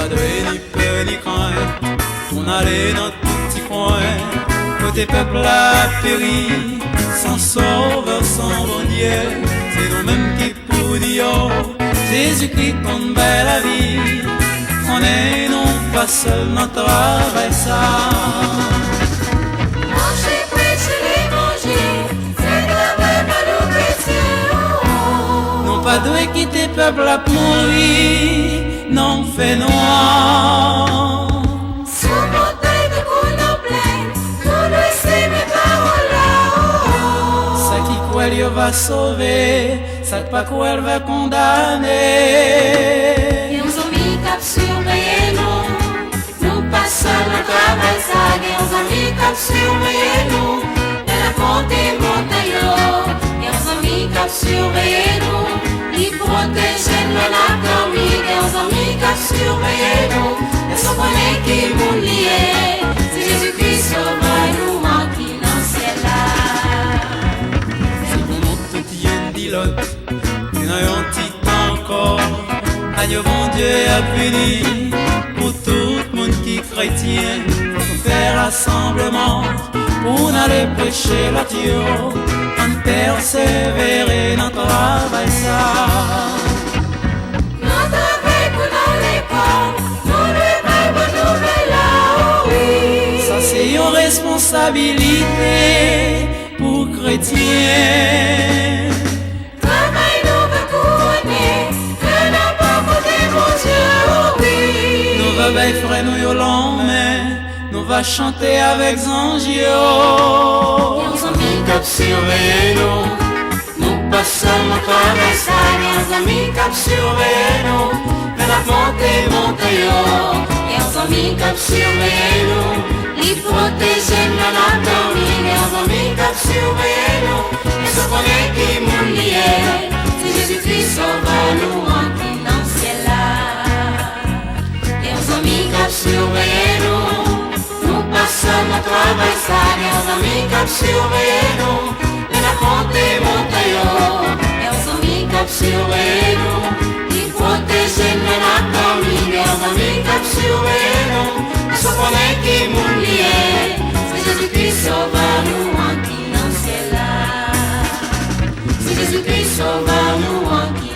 pas de ni peur ni crainte, on allait dans tout petit coin, côté peuple a péri, sans sauveur, sans bon Dieu, c'est nous-mêmes qui pour dire, Jésus-Christ compte belle la vie, on est non pas seul dans le travail ça. Marchez, prêchez l'évangile, c'est de la vraie pas de chrétien. Non pas de quitter peuple à mourir, non fait noir. Sous montagne de coups en plein, nous laissez mes paroles là-haut. Ça qui croit Dieu va sauver, ça qui pas croit elle va condamner. Et aux amis cap surveiller nous passons le travail ça. Et aux amis cap surveiller nous, de la ponte et montagne. Et aux amis cap surveiller nous, ils protègent la famille. Et aux amis cap surveiller nous, et sont connus qui m'ont lié. C'est Jésus-Christ sauveur nous manquons dans le ciel là. C'est pour nous tout yen dilote, nous n'ayons petit encore. Adieu bon Dieu a puni pour tout le monde qui est chrétien. Faut faire rassemblement pour aller prêcher la Dieu, en persévérer dans le travail ça. Nous travaillons pour dans l'école, nous ne pas bonne nouvelle là, oui. Ça c'est une responsabilité pour chrétiens. Travail nous va couronner, que n'a pas côté mon Dieu, oui. Nous va bailler frère nous yo l'emmène, nous va chanter avec Zangio. Et aux amis cap surveiller nous passons le travail ça. Et aux amis cap surveiller nous, que la monte yo. Et aux amis cap surveiller nous, ils protègent la famille. Et aux amis cap surveiller nous, et ce qu'on est qui m'ont lié. C'est Jésus-Christ sauveur nous manquons dans le ciel là. Et aux amis cap surveiller nous passons le travail ça. Et aux amis cap surveiller nous, de la ponte et montagne. Et aux amis cap surveiller nous, ils protègent la famille. Et aux amis cap surveiller nous, ce qu'on est qui m'ont lié. C'est Jésus-Christ sauveur nous manquons dans le ciel là. C'est Jésus-Christ sauveur nous manquons.